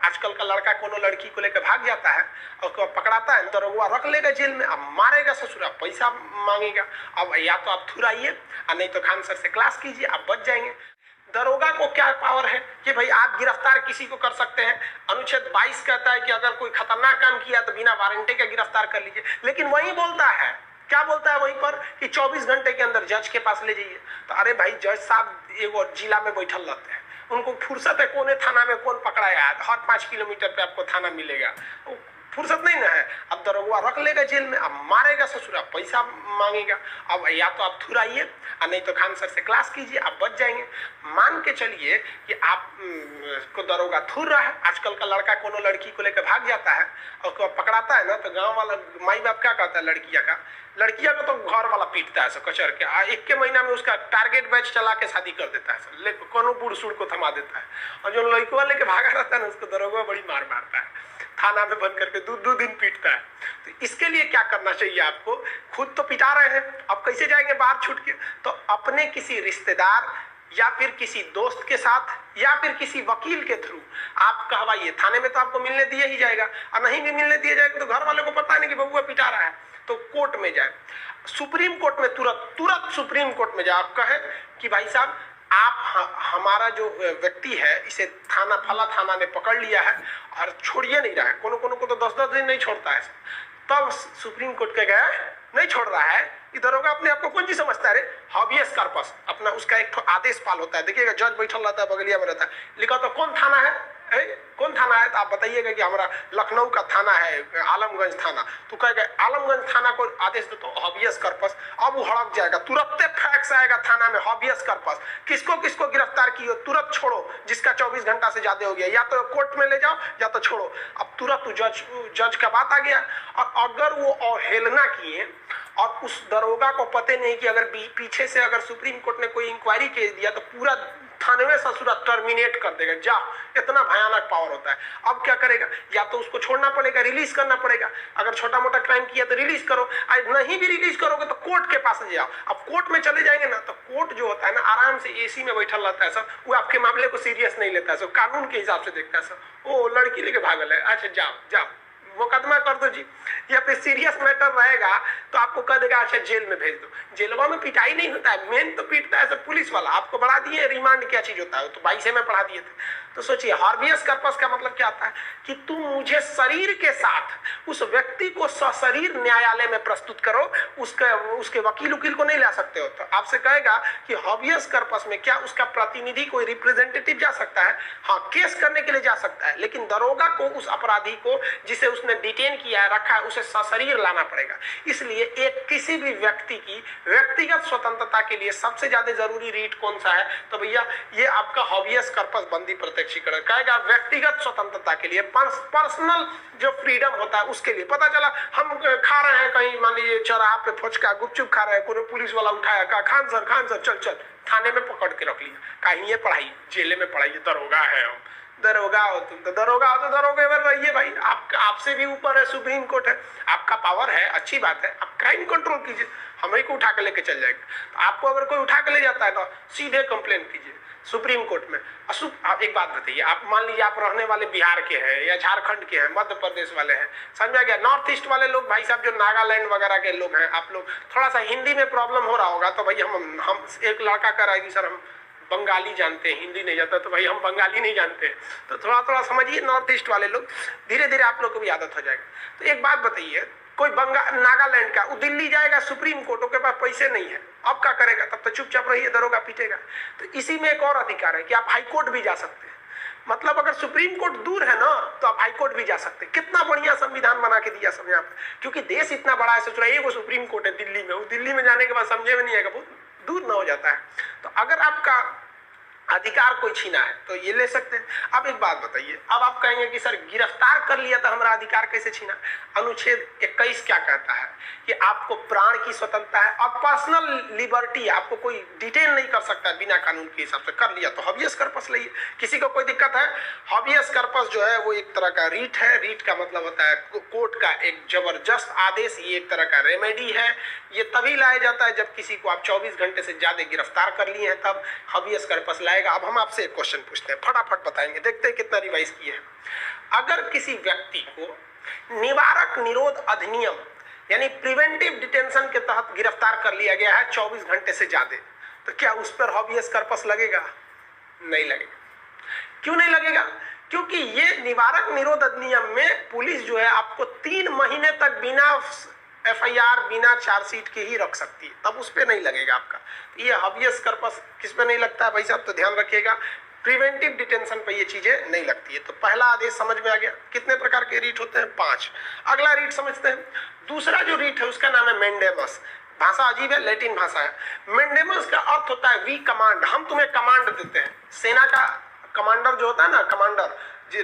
आजकल का लड़का कोनो लड़की को लेकर भाग जाता है और उसको पकड़ाता है तो वो रख लेगा जेल में, अब मारेगा ससुरा, पैसा मांगेगा। अब या तो आप थुराइए और नहीं तो खान सर से क्लास कीजिए, आप बच जाएंगे। दरोगा को क्या पावर है कि भाई आप गिरफ्तार किसी को कर सकते हैं। अनुच्छेद 22 कहता है कि अगर कोई खतरनाक काम किया तो बिना वारंटी के गिरफ्तार कर लीजिए, लेकिन वही बोलता है, क्या बोलता है वहीं पर कि 24 घंटे के अंदर जज के पास ले जाइए। तो अरे भाई जज साहब एगो जिला में बैठल रहते हैं, उनको फुर्सत है कोने थाना में कौन पकड़ाया, हर 5 किलोमीटर पे आपको थाना मिलेगा, फुर्सत नहीं ना है। अब दरोगा रख लेगा जेल में, अब मारेगा ससुरा, पैसा मांगेगा। अब या तो आप थुराइए और नहीं तो खान सर से क्लास कीजिए, आप बच जाएंगे। मान के चलिए कि आप को दरोगा थुर रहा है, आजकल का लड़का कोनो लड़की को लेकर भाग जाता है और उसको पकड़ाता है ना तो गांव वाला माई बाप क्या कहता है, लड़किया को तो घर वाला पीटता है सब कचर के, एक के महीना में उसका टारगेट बैच चला के शादी कर देता है सब, कोनो बूढ़ सूढ़ को थमा देता है। और जो लड़का लेके भागा रहता है ना उसको दरोगा बड़ी मार मारता है, थाना में बंद करके 2 दिन पीटता है। तो इसके लिए क्या करना चाहिए आपको, खुद तो पिटा रहे हैं, अब कैसे जाएंगे बाहर छूट के, तो अपने किसी रिश्तेदार या फिर किसी दोस्त के साथ या फिर किसी वकील के थ्रू आप कहवाइए। थाने में तो आपको मिलने दिया ही जाएगा, और नहीं भी मिलने दिया जाएगा तो घर वाले को पता नहीं कि बबुआ पिटा रहा है, तो कोर्ट में जाए, सुप्रीम कोर्ट में तुरंत सुप्रीम कोर्ट में जाए, आप कहे कि भाई साहब आप हमारा जो व्यक्ति है इसे फला थाना ने पकड़ लिया है और छोड़िए नहीं रहा है, कोनो को तो 10-10 दिन नहीं छोड़ता है, तब सुप्रीम कोर्ट के गया नहीं छोड़ रहा है, इधर होगा अपने आपको कौन चीज समझता है, हॉबियस कार्पस अपना उसका एक आदेश पाल होता है। देखिएगा जज बैठल रहता है बगलिया में रहता है, लिखा तो कौन थाना है, कौन थाना है, तो आप बताइएगा कि हमारा लखनऊ का थाना है, आलमगंज थाना, तो कहेगा आलमगंज थाना को आदेश दो तो हॉबियस कार्पस, अब वो हड़क जाएगा, तुरंत फैक्स आएगा थाना में, हॉबियस कार्पस किसको किसको गिरफ्तार किए तुरंत छोड़ो, जिसका 24 घंटा से ज्यादा हो गया या तो कोर्ट में ले जाओ या तो छोड़ो। अब तुरंत जज का बात आ गया, और अगर वो अवहेलना किए और उस दरोगा को पते नहीं कि अगर पीछे से अगर सुप्रीम कोर्ट ने कोई इंक्वायरी के दिया तो पूरा थाने में ससुरा टर्मिनेट कर देगा, जा इतना भयानक पावर होता है। अब क्या करेगा, या तो उसको छोड़ना पड़ेगा, रिलीज करना पड़ेगा, अगर छोटा मोटा क्राइम किया तो रिलीज करो, नहीं भी रिलीज करोगे तो कोर्ट के पास जाओ। अब कोर्ट में चले जाएंगे ना तो कोर्ट जो होता है ना आराम से एसी में बैठा रहता है सब, वो आपके मामले को सीरियस नहीं लेता है सब, कानून के हिसाब से देखता है सब, ओ लड़की लेके भागल है, अच्छा जाओ मुकदमा कर दो जी, या फिर सीरियस मैटर रहेगा तो आपको कह देगा अच्छा जेल में भेज दो। जेलवा में पिटाई नहीं होता है, मेन तो पीटता है सब पुलिस वाला, आपको बढ़ा दिए रिमांड क्या चीज होता है तो 22 में पढ़ा दिए थे। तो सोचिए हॉबियस कार्पस का मतलब क्या आता है कि तुम मुझे शरीर के साथ उस व्यक्ति को सशरीर न्यायालय में प्रस्तुत करो, उसके वकील को नहीं ला सकते हो। तो आपसे कहेगा कि हॉबियस कार्पस में क्या उसका प्रतिनिधि कोई रिप्रेजेंटेटिव जा सकता है, हाँ केस करने के लिए जा सकता है, लेकिन दरोगा को उस अपराधी को जिसे उसने डिटेन किया है रखा है उसे सशरीर लाना पड़ेगा। इसलिए एक किसी भी व्यक्ति की व्यक्तिगत स्वतंत्रता के लिए सबसे ज्यादा जरूरी रीट कौन सा है, तो भैया ये आपका हॉबियस कार्पस बंदी प्रत्यक्षीकरण कहेगा व्यक्तिगत स्वतंत्रता के लिए, पर्सनल जो फ्रीडम होता है उसके लिए। पता चला हम खा रहे हैं कहीं मान लीजिए चौराहा पे फुचका गुपचुप खा रहे हैं, कोई पुलिस वाला उठाया कहा खान सर चल थाने में पकड़ के रख लिया, कहीं ये पढ़ाई जेले में पढ़ाई, दरोगा है हम, दरोगा हो तुम तो दरोगा हो तो दरोगे में रहिए भाई, आपसे भी ऊपर है सुप्रीम कोर्ट है, आपका पावर है, अच्छी बात है, आप क्राइम कंट्रोल कीजिए, हमें को उठा के लेके चल जाएगा। तो आपको अगर कोई उठा के ले जाता है ना सीधे कंप्लेन कीजिए सुप्रीम कोर्ट में। आप एक बात बताइए, आप मान लीजिए आप रहने वाले बिहार के हैं या झारखंड के हैं, मध्य प्रदेश वाले हैं, समझा गया, नॉर्थ ईस्ट वाले लोग भाई साहब जो नागालैंड वगैरह के लोग हैं, आप लोग थोड़ा सा हिंदी में प्रॉब्लम हो रहा होगा तो भाई हम एक लड़का कह रहा है कि सर हम बंगाली जानते हैं, हिंदी नहीं जानता, तो भाई हम बंगाली नहीं जानते, तो थोड़ा समझिए नॉर्थ ईस्ट वाले लोग, धीरे धीरे आप लोग को भी आदत हो जाएगा। तो एक बात बताइए, कोई नागालैंड का वो दिल्ली जाएगा सुप्रीम कोर्ट, के पास पैसे नहीं है, अब क्या करेगा, तब तो चुपचाप रहिए, दरोगा पीटेगा। तो इसी में एक और अधिकार है कि आप हाई कोर्ट भी जा सकते हैं, मतलब अगर सुप्रीम कोर्ट दूर है ना तो आप हाई कोर्ट भी जा सकते हैं। कितना बढ़िया संविधान बना के दिया सब यहाँ पे, क्योंकि देश इतना बड़ा है, सोच रहा है वो सुप्रीम कोर्ट है दिल्ली में, वो दिल्ली में जाने के बाद समझे में नहीं आएगा, बहुत दूर ना हो जाता है। तो अगर आपका अधिकार कोई छीना है तो ये ले सकते हैं। अब एक बात बताइए, अब आप कहेंगे कि सर गिरफ्तार कर लिया तो हमारा अधिकार कैसे छीना। अनुच्छेद 21 क्या कहता है कि आपको प्राण की स्वतंत्रता है और पर्सनल लिबर्टी, आपको कोई डिटेन नहीं कर सकता है बिना कानून के हिसाब से। कर लिया तो हॉबियस कार्पस लिए, किसी को कोई दिक्कत है। हॉबियस कार्पस जो है वो एक तरह का रीट है, रीट का मतलब होता है कोर्ट का एक जबरदस्त आदेश, ये एक तरह का रेमेडी है। ये तभी लाया जाता है जब किसी को आप 24 घंटे से ज्यादा गिरफ्तार कर लिए हैं, तब हॉबियस कार्पस लाएगा। अब हम आपसे एक क्वेश्चन पूछते हैं, फटाफट बताएंगे, देखते हैं कितना रिवाइज किए हैं। अगर किसी व्यक्ति को निवारक निरोध अधिनियम यानी प्रिवेंटिव डिटेंशन के तहत गिरफ्तार कर लिया गया है 24 घंटे से ज्यादा, तो क्या उस पर हॉबियस कॉर्पस लगेगा? नहीं लगेगा। क्यों नहीं लगेगा? क्योंकि ये निवारक निरोध अधिनियम में पुलिस जो है आपको 3 महीने तक बिना एफआईआर बिना चार्जशीट के ही रख सकती है, तब उस पर नहीं लगेगा आपका। ये हॉबियस कॉर्पस किस पे नहीं लगता है भाई साहब? तो ध्यान रखिएगा, प्रिवेंटिव डिटेंशन पे ये चीजें नहीं लगती है। तो पहला आदेश समझ में आ गया। कितने प्रकार के रीट होते हैं? 5। अगला रीट समझते हैं। दूसरा जो रीट है उसका नाम है मेंडेमस। भाषा अजीब है, लैटिन भाषा है। मेंडेमस का अर्थ होता है वी कमांड, हम तुम्हें कमांड देते हैं। सेना का कमांडर जो होता है ना, कमांडर,